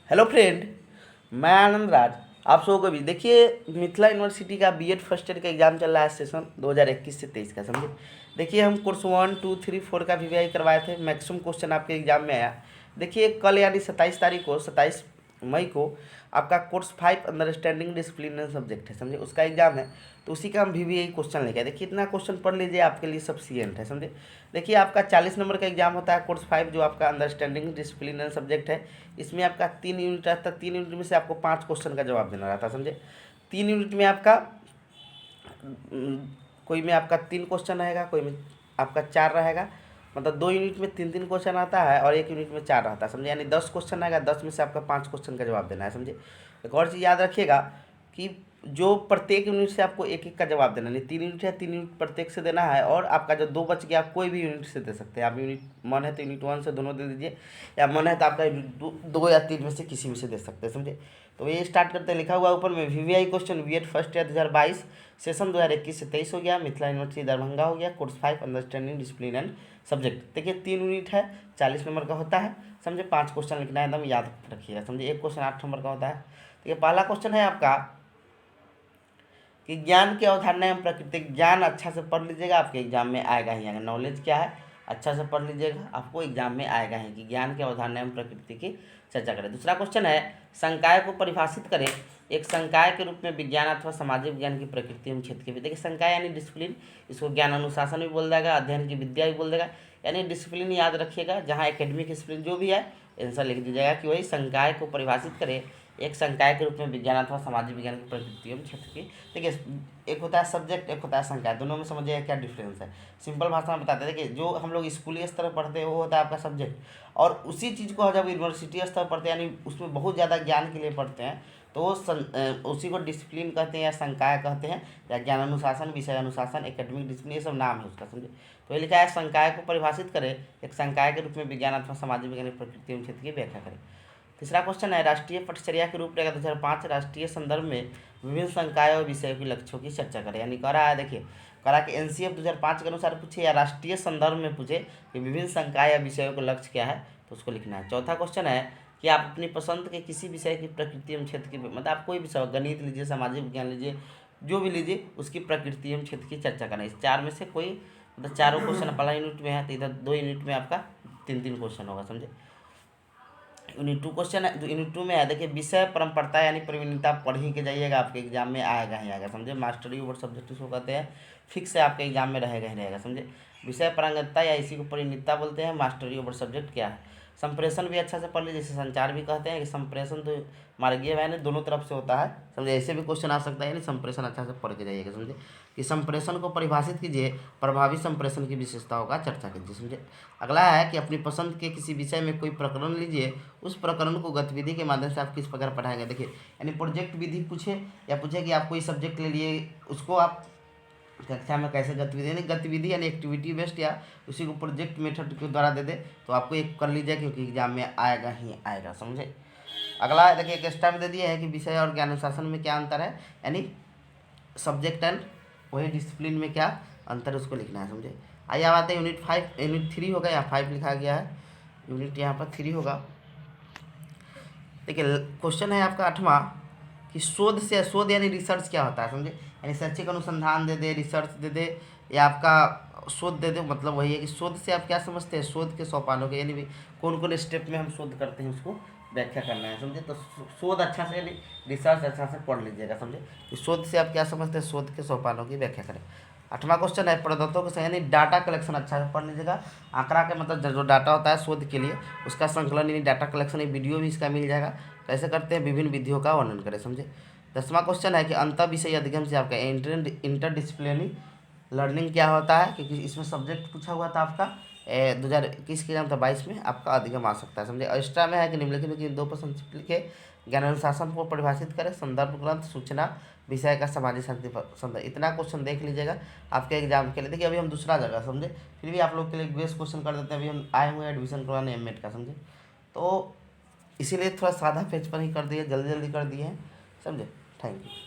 Hello friend, मैं आनंद राज। आप सबको को भी देखिए, मिथिला यूनिवर्सिटी का बीएड फर्स्ट ईयर का एग्ज़ाम चल रहा है, सेशन 2021 से 23 का। समझे, देखिए हम कोर्स 1, 2, 3, 4 का वीवीआई करवाए थे। मैक्सिमम क्वेश्चन आपके एग्जाम में आया। देखिए कल यानी 27 तारीख को, 27 मई को आपका course 5 understanding discipline and subject है, समझे, उसका एग्जाम है। तो उसी का हम वीवीआई क्वेश्चन लेके आए। देखिए इतना क्वेश्चन पढ़ लीजिए, आपके लिए सफिशिएंट है, समझे। देखिए आपका 40 नंबर का एग्जाम होता है कोर्स 5, जो आपका अंडरस्टैंडिंग डिसिप्लिन एंड सब्जेक्ट है। इसमें आपका 3 यूनिट रहता है। 3 यूनिट में से आपको 5 क्वेश्चन का जवाब देना रहता है, समझे। 3 यूनिट में आपका कोई में आपका 3 क्वेश्चन रहेगा, कोई में आपका 4 रहेगा। मतलब 2 यूनिट में 3 क्वेश्चन आता है और 1 यूनिट में 4 रहता है, समझे। यानी 10 क्वेश्चन आएगा, 10 में से आपका 5 क्वेश्चन का जवाब देना है, समझे। एक और चीज़ याद रखिएगा कि जो प्रत्येक यूनिट से आपको एक एक का जवाब देना, नहीं 3 यूनिट है, 3 यूनिट प्रत्येक से देना है। और आपका जो 2 बच गया, कोई भी यूनिट से दे सकते हैं आप। यूनिट मन है तो यूनिट 1 से दोनों दे दीजिए, या मन है तो आपका 2 या 3 में से किसी में से दे सकते हैं, समझे। तो ये स्टार्ट करते हैं। लिखा हुआ ऊपर में VVI question BEd first year 2022 session 2021 से 23 हो गया। मिथिला यूनिवर्सिटी दरभंगा हो गया। Course 5 understanding discipline and subject. देखिए 3 यूनिट है, 40 नंबर का होता है, समझे। 5 क्वेश्चन लिखना है, एकदम याद रखिएगा, समझे। एक क्वेश्चन 8 नंबर का होता है। देखिए पहला क्वेश्चन है आपका कि ज्ञान की अवधारणा एवं प्रकृति। ज्ञान अच्छा से पढ़ लीजिएगा, आपके एग्जाम में आएगा ही आएगा। नॉलेज क्या है, अच्छा से पढ़ लीजिएगा, आपको एग्जाम में आएगा ही कि ज्ञान की अवधारणा एवं प्रकृति की चर्चा करें। दूसरा क्वेश्चन है संकाय को परिभाषित करें। एक संकाय के रूप में विज्ञान अथवा सामाजिक विज्ञान की प्रकृति एवं क्षेत्र की। देखिए संकाय यानी डिसिप्लिन, इसको ज्ञान अनुशासन भी बोल देगा, अध्ययन की विद्या भी बोल देगा। यानी डिसिप्लिन याद रखिएगा, जहाँ एकेडमिक डिसिप्लिन जो भी है आंसर लिख दीजिएगा कि वही संकाय को परिभाषित करें एक संकाय के रूप में विज्ञान अथवा सामाजिक विज्ञान की प्रकृति एवं क्षेत्र की। देखिए एक होता है सब्जेक्ट, एक होता है संकाय, दोनों में समझिएगा क्या डिफरेंस है। सिंपल भाषा में बताते हैं। देखिए जो हम लोग स्कूली स्तर पर पढ़ते हैं वो होता है आपका सब्जेक्ट, और उसी चीज़ को जब यूनिवर्सिटी स्तर पर पढ़ते हैं, यानी उसमें बहुत ज़्यादा ज्ञान के लिए पढ़ते हैं, तो वो उसी को डिसिप्लिन कहते हैं या संकाय कहते हैं, या ज्ञान अनुशासन, विषय अनुशासन, एकेडमिक डिसिप्लिन, ये सब नाम है उसका, समझे। तो ये लिखा है संकाय को परिभाषित करें एक संकाय के रूप में विज्ञान अथवा सामाजिक विज्ञान की प्रकृति एवं क्षेत्र की व्याख्या करें। तीसरा क्वेश्चन है राष्ट्रीय पटचर्या के रूपरेखा 2005 राष्ट्रीय संदर्भ में विभिन्न संकाय और विषयों के लक्ष्यों की चर्चा करें। यानी कह रहा है, देखिए कह रहा है कि एनसीएफ 2005 के अनुसार पूछे या राष्ट्रीय संदर्भ में पूछे कि विभिन्न संकाय या विषयों का लक्ष्य क्या है, तो उसको लिखना है। चौथा क्वेश्चन है कि आप अपनी पसंद के किसी विषय की प्रकृति एवं क्षेत्र की, मतलब आप कोई विषय, गणित लीजिए, सामाजिक विज्ञान लीजिए, जो भी लीजिए, उसकी प्रकृति एवं क्षेत्र की चर्चा करना है। इस 4 में से कोई, मतलब चारों क्वेश्चन पहला यूनिट में है तो इधर 2 यूनिट में आपका 3 क्वेश्चन होगा, समझे। यूनिट 2 क्वेश्चन है, यूनिट 2 में है, देखिए विषय परम्परता यानी प्रवीणता पढ़ ही के जाइएगा, आपके एग्जाम में आएगा ही आएगा, समझे। मास्टरी ओवर सब्जेक्ट इसको कहते हैं, फिक्स है, आपके एग्जाम में रहेगा ही रहेगा, समझे। विषय पारंगतता या इसी को परिणीता बोलते हैं। मास्टरी ओवर सब्जेक्ट क्या है। संप्रेषण भी अच्छा से पढ़ लीजिए, जैसे संचार भी कहते हैं कि संप्रेषण तो मार्गीय यानी दोनों तरफ से होता है, समझे। ऐसे भी क्वेश्चन आ सकता है, यानी संप्रेषण अच्छा से पढ़ के जाइएगा, समझे। कि संप्रेषण को परिभाषित कीजिए, प्रभावी संप्रेषण की विशेषताओं का चर्चा कीजिए, समझे। अगला है कि अपनी पसंद के किसी विषय में कोई प्रकरण लीजिए, उस प्रकरण को गतिविधि के माध्यम से आप किस प्रकार पढ़ाएंगे। देखिए यानी प्रोजेक्ट विधि पूछे, या पूछे कि आप कोई सब्जेक्ट ले लिए, उसको आप कक्षा में कैसे गतिविधि, यानी गतिविधि यानी एक्टिविटी बेस्ड, या उसी को प्रोजेक्ट मेथड के द्वारा दे दे, तो आपको एक कर लीजिए, क्योंकि एग्जाम में आएगा ही आएगा, समझे। अगला देखिए एक एक्स्ट्रा में दे दिया है कि विषय और ज्ञान अनुशासन में क्या अंतर है, यानी सब्जेक्ट एंड वही डिसिप्लिन में क्या अंतर है, उसको लिखना है, समझे। आइए अब आते हैं यूनिट 5, यूनिट 3 होगा, यहाँ 5 लिखा गया है, यूनिट यहाँ पर 3 होगा। देखिए क्वेश्चन है आपका 8वां कि शोध से, शोध यानी रिसर्च क्या होता है, समझे। यानी शैक्षिक अनुसंधान दे दे, रिसर्च दे दे, या आपका शोध दे दे, मतलब वही है कि शोध से आप क्या समझते हैं। शोध के सोपानों के, यानी कौन कौन स्टेप में हम शोध करते हैं, उसको व्याख्या करना है, समझे। तो शोध अच्छा से, यानी रिसर्च अच्छा से पढ़ लीजिएगा, समझे। कि शोध से आप क्या समझते हैं, शोध के सोपानों की व्याख्या करें। 8वां क्वेश्चन है प्रदत्तों के, यानी डाटा कलेक्शन अच्छा से पढ़ लीजिएगा। आंकड़ा के मतलब जो डाटा होता है शोध के लिए, उसका संकलन यानी डाटा कलेक्शन, वीडियो भी इसका मिल जाएगा, कैसे करते हैं, विभिन्न विधियों का वर्णन करें, समझे। 10वां क्वेश्चन है कि अंतर विषय अधिगम से आपका इंटरडिसिप्लिनरी लर्निंग क्या होता है, क्योंकि इसमें सब्जेक्ट पूछा हुआ था आपका 2021 के एग्जाम था, 22 में आपका अधिगम आ सकता है, समझे। एक्स्ट्रा में है कि निम्नलिखित में 2 प्रश्न लिखे, ज्ञान अनुशासन को परिभाषित करें, संदर्भ ग्रंथ, सूचना विषय का सामाजिक शांति संदर्भ। इतना क्वेश्चन देख लीजिएगा आपके एग्जाम के लिए। देखिए अभी हम दूसरा जगह, समझे, फिर भी आप लोग के लिए बेस्ट क्वेश्चन कर देते हैं। अभी हम आए हुए हैं एडमिशन करवाने एमएड का, समझे। तो इसीलिए थोड़ा सादा पेज पर ही कर दिए, जल्दी जल्दी कर दिए हैं, समझे। Thank you.